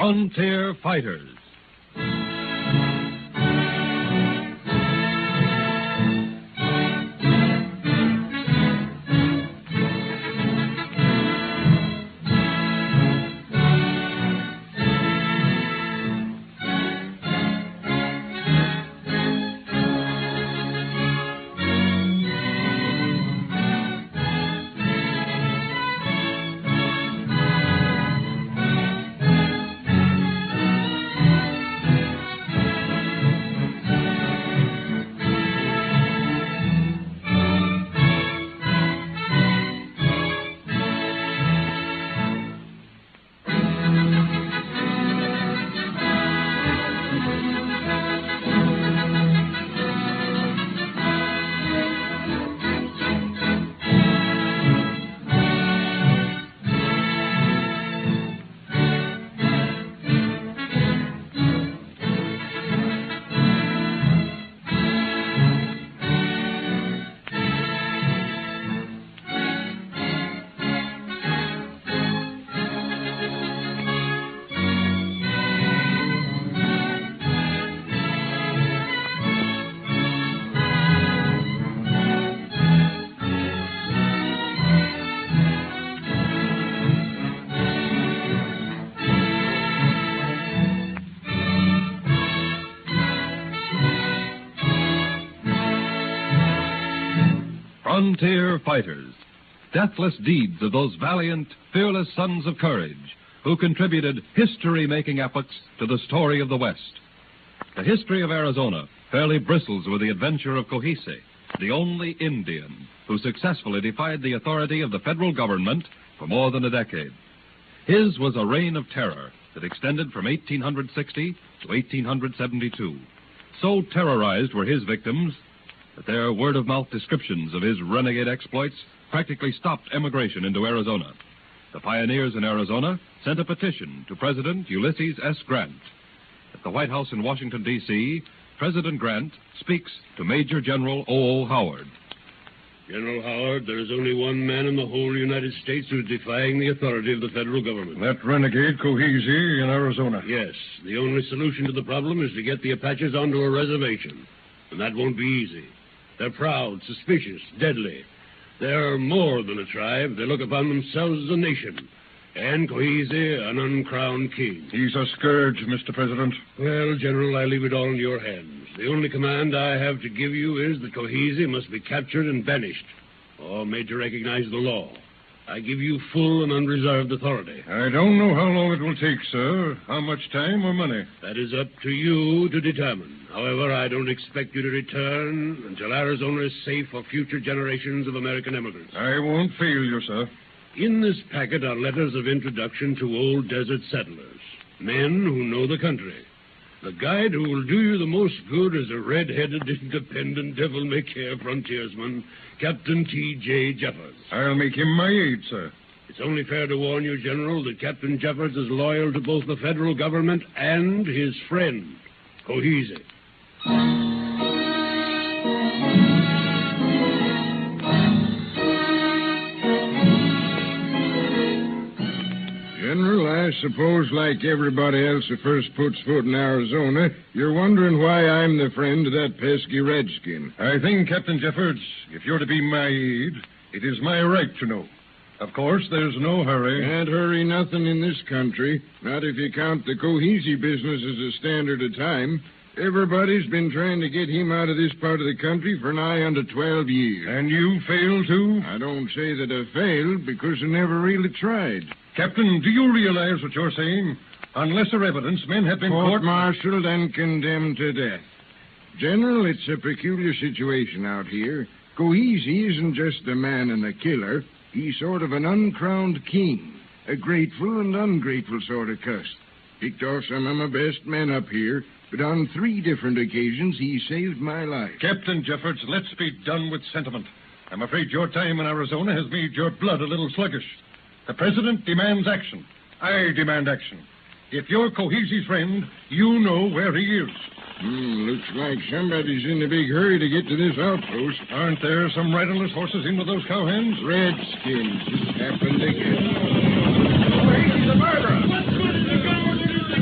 Frontier Fighters. Frontier Fighters, deathless deeds of those valiant, fearless sons of courage who contributed history-making epochs to the story of the West. The history of Arizona fairly bristles with the adventure of Cochise, the only Indian who successfully defied the authority of the federal government for more than a decade. His was a reign of terror that extended from 1860 to 1872. So terrorized were his victims that their word-of-mouth descriptions of his renegade exploits practically stopped emigration into Arizona. The pioneers in Arizona sent a petition to President Ulysses S. Grant. At the White House in Washington, D.C., President Grant speaks to Major General O.O. Howard. General Howard, there is only one man in the whole United States who is defying the authority of the federal government. That renegade Cochise in Arizona. Yes. The only solution to the problem is to get the Apaches onto a reservation. And that won't be easy. They're proud, suspicious, deadly. They're more than a tribe. They look upon themselves as a nation. And Cochise, an uncrowned king. He's a scourge, Mr. President. Well, General, I leave it all in your hands. The only command I have to give you is that Cochise must be captured and banished, or made to recognize the law. I give you full and unreserved authority. I don't know how long it will take, sir. How much time or money? That is up to you to determine. However, I don't expect you to return until Arizona is safe for future generations of American immigrants. I won't fail you, sir. In this packet are letters of introduction to old desert settlers, men who know the country. The guide who will do you the most good is a red-headed, independent, devil-may-care frontiersman, Captain T.J. Jeffords. I'll make him my aide, sir. It's only fair to warn you, General, that Captain Jeffords is loyal to both the federal government and his friend, Cochise. General, I suppose like everybody else who first puts foot in Arizona, you're wondering why I'm the friend of that pesky redskin. I think, Captain Jeffords, if you're to be my aide, it is my right to know. Of course, there's no hurry. Can't hurry nothing in this country, not if you count the Cochise business as a standard of time. Everybody's been trying to get him out of this part of the country for nigh under 12 years. And you failed to? I don't say that I failed because I never really tried. Captain, do you realize what you're saying? On lesser evidence, men have been court-martialed and condemned to death. General, it's a peculiar situation out here. Cochise isn't just a man and a killer. He's sort of an uncrowned king, a grateful and ungrateful sort of cuss. Picked off some of my best men up here, but on 3 different occasions he saved my life. Captain Jeffords, let's be done with sentiment. I'm afraid your time in Arizona has made your blood a little sluggish. The President demands action. I demand action. If you're Cochise's friend, you know where he is. Looks like somebody's in a big hurry to get to this outpost. Aren't there some riderless horses in with those cowhands? Redskins. It's happened again. Cochise's a murderer! What's good is the government is the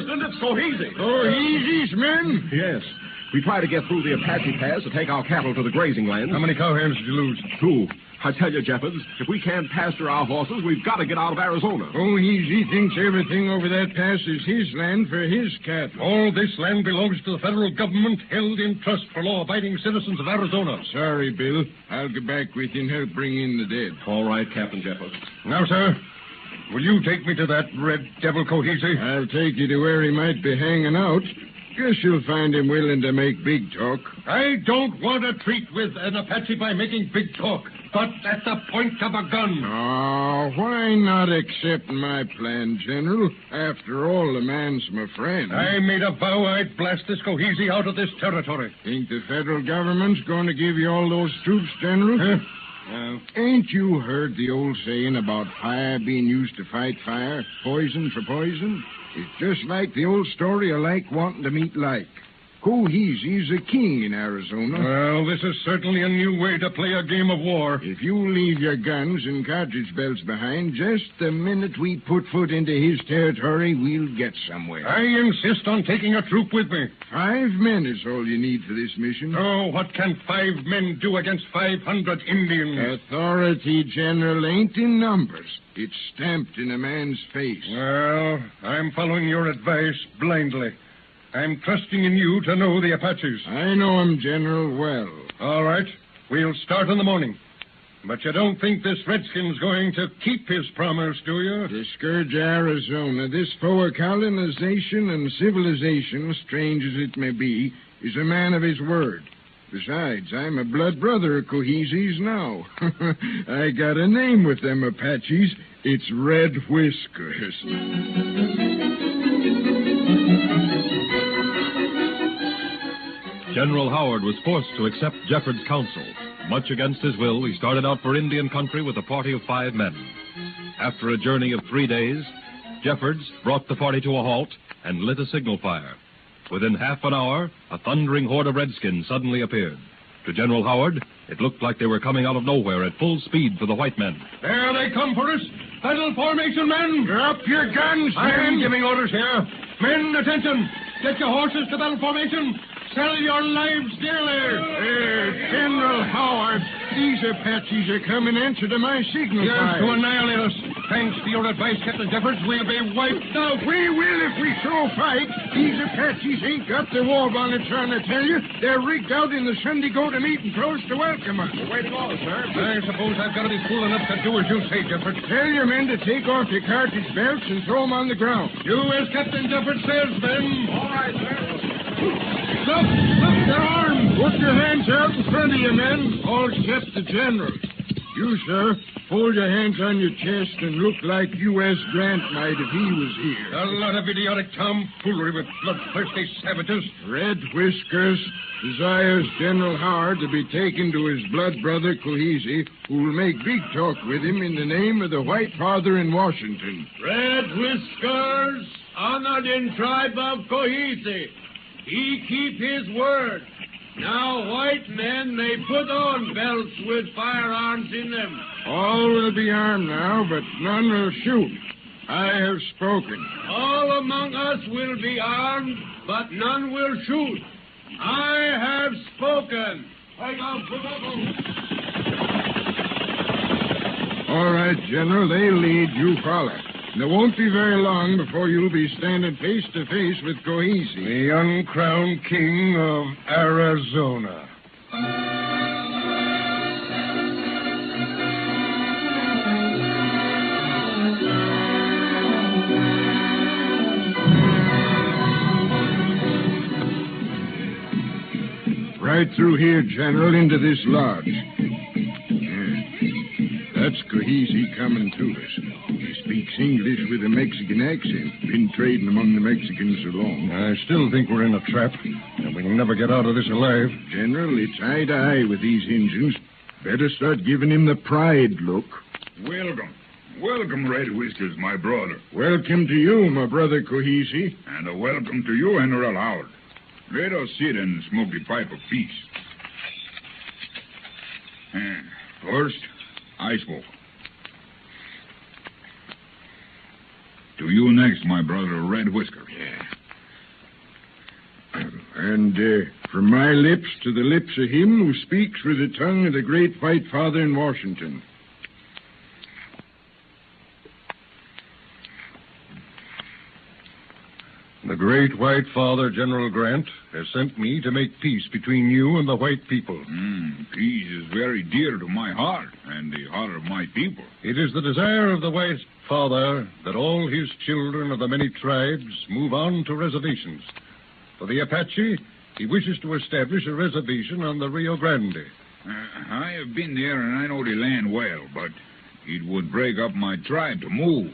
President. It's Cochise. Cochise's men? Yes. We tried to get through the Apache Pass to take our cattle to the grazing lands. How many cowhands did you lose? 2. I tell you, Jeffords, if we can't pasture our horses, we've got to get out of Arizona. Cochise thinks everything over that pass is his land for his cattle. All this land belongs to the federal government, held in trust for law-abiding citizens of Arizona. Sorry, Bill. I'll go back with you and help bring in the dead. All right, Captain Jeffords. Now, sir, will you take me to that red devil Cochise? I'll take you to where he might be hanging out. Guess you'll find him willing to make big talk. I don't want to treat with an Apache by making big talk, but at the point of a gun. Oh, why not accept my plan, General? After all, the man's my friend. I made a vow I'd blast this Cochise out of this territory. Think the federal government's going to give you all those troops, General? Huh? Ain't you heard the old saying about fire being used to fight fire, poison for poison? It's just like the old story of like wanting to meet like. Cochise's a king in Arizona. Well, this is certainly a new way to play a game of war. If you leave your guns and cartridge belts behind, just the minute we put foot into his territory, we'll get somewhere. I insist on taking a troop with me. 5 men is all you need for this mission. Oh, what can 5 men do against 500 Indians? Authority, General, ain't in numbers. It's stamped in a man's face. Well, I'm following your advice blindly. I'm trusting in you to know the Apaches. I know 'em, General, well. All right. We'll start in the morning. But you don't think this redskin's going to keep his promise, do you? To scourge Arizona, this foe of colonization and civilization, strange as it may be, is a man of his word. Besides, I'm a blood brother of Cochise's now. I got a name with them Apaches. It's Red Whiskers. General Howard was forced to accept Jeffords' counsel. Much against his will, he started out for Indian country with a party of 5 men. After a journey of 3 days, Jeffords brought the party to a halt and lit a signal fire. Within half an hour, a thundering horde of redskins suddenly appeared. To General Howard, it looked like they were coming out of nowhere at full speed for the white men. There they come for us. Battle formation, men. Drop your guns, I'm men. giving orders here. Men, attention. Get your horses to battle formation. Sell your lives dearly. General Howard, these Apaches are coming answer to my signal Yes, fire. to annihilate us. Thanks to your advice, Captain Jeffords, we'll be wiped out. We will if we so fight. These Apaches ain't got the war bonnets on, I tell you. They're rigged out in the Sunday go-to-meeting clothes to welcome us. Waiting orders, sir. I suppose I've got to be fool enough to do as you say, Jeffords. Tell your men to take off your cartridge belts and throw them on the ground. Do as Captain Jeffords says, men. All right, sir. Look, they're armed. Put your hands out in front of you, men. All except the general. You, sir, hold your hands on your chest and look like U.S. Grant might if he was here. A lot of idiotic tomfoolery with bloodthirsty savages. Red Whiskers desires General Howard to be taken to his blood brother Cochise, who will make big talk with him in the name of the White Father in Washington. Red Whiskers, honored in tribe of Cochise. He keep his word. Now, white men may put on belts with firearms in them. All will be armed now, but none will shoot. I have spoken. All among us will be armed, but none will shoot. I have spoken. All right, General, they lead, you follow. And it won't be very long before you'll be standing face to face with Cochise. The uncrowned king of Arizona. Right through here, General, into this lodge. That's Cochise coming to us. He speaks English with a Mexican accent. Been trading among the Mexicans so long. I still think we're in a trap, and we'll never get out of this alive. General, it's eye to eye with these Injuns. Better start giving him the pride look. Welcome. Welcome, Red Whiskers, my brother. Welcome to you, my brother Cochise. And a welcome to you, General Howard. Let us sit and smoke a pipe of peace. First, I smoke. To you next, my brother, Red Whisker. Yeah. And from my lips to the lips of him who speaks with the tongue of the great white father in Washington. The great white father, General Grant, has sent me to make peace between you and the white people. Peace is very dear to my heart and the heart of my people. It is the desire of the white father that all his children of the many tribes move on to reservations. For the Apache, he wishes to establish a reservation on the Rio Grande. I have been there and I know the land well, but it would break up my tribe to move.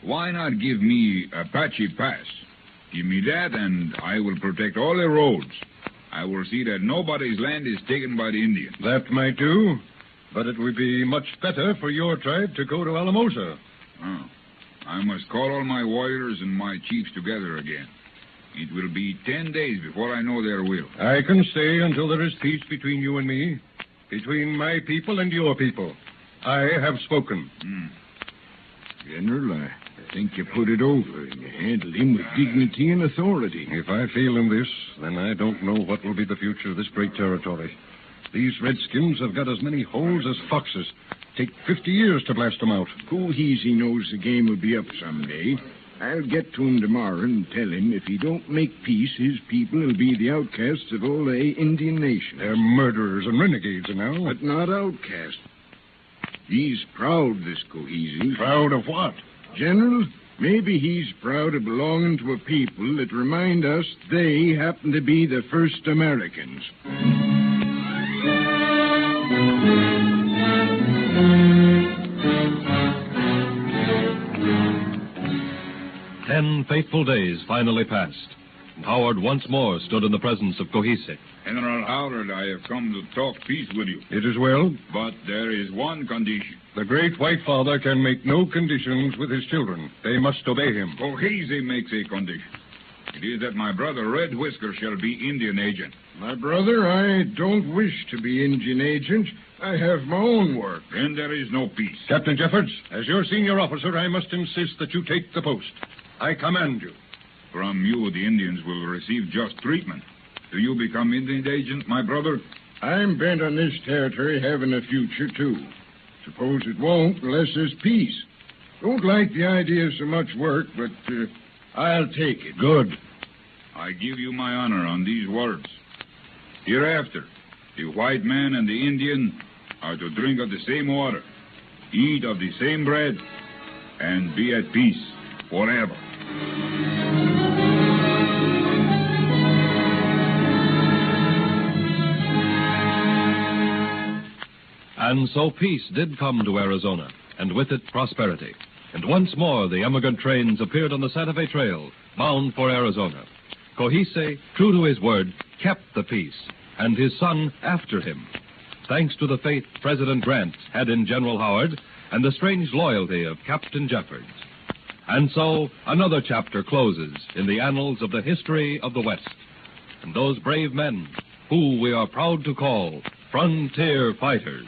Why not give me Apache pass? Give me that, and I will protect all the roads. I will see that nobody's land is taken by the Indians. That might do, but it would be much better for your tribe to go to Alamosa. Oh, I must call all my warriors and my chiefs together again. It will be 10 days before I know their will. I can stay until there is peace between you and me, between my people and your people. I have spoken. General, I think you put it over and you handled him with dignity and authority. If I fail in this, then I don't know what will be the future of this great territory. These redskins have got as many holes as foxes. Take 50 years to blast them out. Cochise knows the game will be up someday. I'll get to him tomorrow and tell him if he don't make peace, his people will be the outcasts of all the Indian nation. They're murderers and renegades now. But not outcasts. He's proud, this Cochise. Proud of what? General, maybe he's proud of belonging to a people that remind us they happen to be the first Americans. 10 fateful days finally passed, and Howard once more stood in the presence of Cochise. General Howard, I have come to talk peace with you. It is well. But there is one condition. The great white father can make no conditions with his children. They must obey him. Cochise makes a condition. It is that my brother Red Whisker shall be Indian agent. My brother, I don't wish to be Indian agent. I have my own work. Then there is no peace. Captain Jeffords, as your senior officer, I must insist that you take the post. I command you. From you, the Indians will receive just treatment. Do you become Indian agent, my brother? I'm bent on this territory having a future, too. Suppose it won't unless there's peace. Don't like the idea of so much work, but I'll take it. Good. I give you my honor on these words. Hereafter, the white man and the Indian are to drink of the same water, eat of the same bread, and be at peace forever. And so peace did come to Arizona, and with it prosperity. And once more the emigrant trains appeared on the Santa Fe Trail, bound for Arizona. Cochise, true to his word, kept the peace, and his son after him, thanks to the faith President Grant had in General Howard and the strange loyalty of Captain Jeffords. And so another chapter closes in the annals of the history of the West. And those brave men, who we are proud to call frontier fighters.